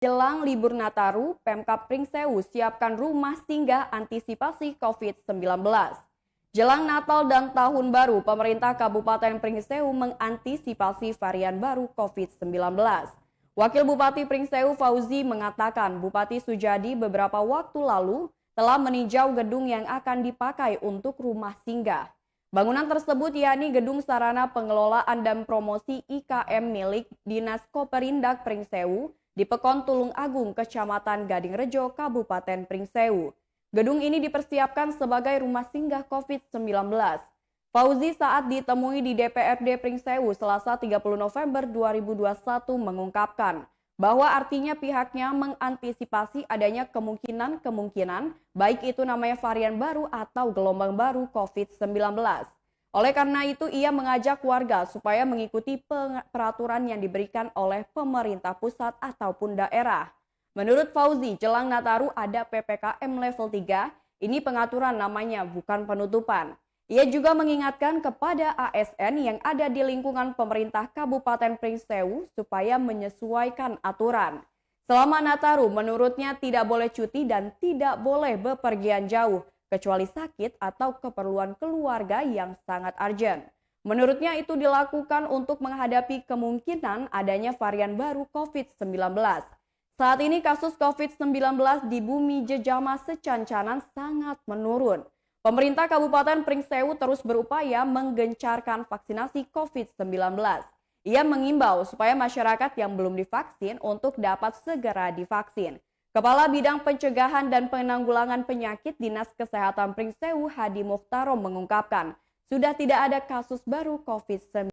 Jelang libur Nataru, Pemkab Pringsewu siapkan rumah singgah antisipasi COVID-19. Jelang Natal dan Tahun Baru, pemerintah Kabupaten Pringsewu mengantisipasi varian baru COVID-19. Wakil Bupati Pringsewu Fauzi mengatakan Bupati Sujadi beberapa waktu lalu telah meninjau gedung yang akan dipakai untuk rumah singgah. Bangunan tersebut yakni Gedung Sarana Pengelolaan dan Promosi IKM milik Dinas Koperindak Pringsewu di Pekon Tulung Agung, Kecamatan Gadingrejo, Kabupaten Pringsewu. Gedung ini dipersiapkan sebagai rumah singgah COVID-19. Fauzi saat ditemui di DPRD Pringsewu Selasa 30 November 2021 mengungkapkan bahwa artinya pihaknya mengantisipasi adanya kemungkinan baik itu namanya varian baru atau gelombang baru COVID-19. Oleh karena itu, ia mengajak warga supaya mengikuti peraturan yang diberikan oleh pemerintah pusat ataupun daerah. Menurut Fauzi, jelang Nataru ada PPKM level 3, ini pengaturan namanya, bukan penutupan. Ia juga mengingatkan kepada ASN yang ada di lingkungan pemerintah Kabupaten Pringsewu supaya menyesuaikan aturan. Selama Nataru, menurutnya tidak boleh cuti dan tidak boleh bepergian jauh, kecuali sakit atau keperluan keluarga yang sangat urgent. Menurutnya itu dilakukan untuk menghadapi kemungkinan adanya varian baru COVID-19. Saat ini kasus COVID-19 di Bumi Jejama Secancanan sangat menurun. Pemerintah Kabupaten Pringsewu terus berupaya menggencarkan vaksinasi COVID-19. Ia mengimbau supaya masyarakat yang belum divaksin untuk dapat segera divaksin. Kepala Bidang Pencegahan dan Penanggulangan Penyakit Dinas Kesehatan Pringsewu Hadi Mukhtarom mengungkapkan, sudah tidak ada kasus baru COVID-19.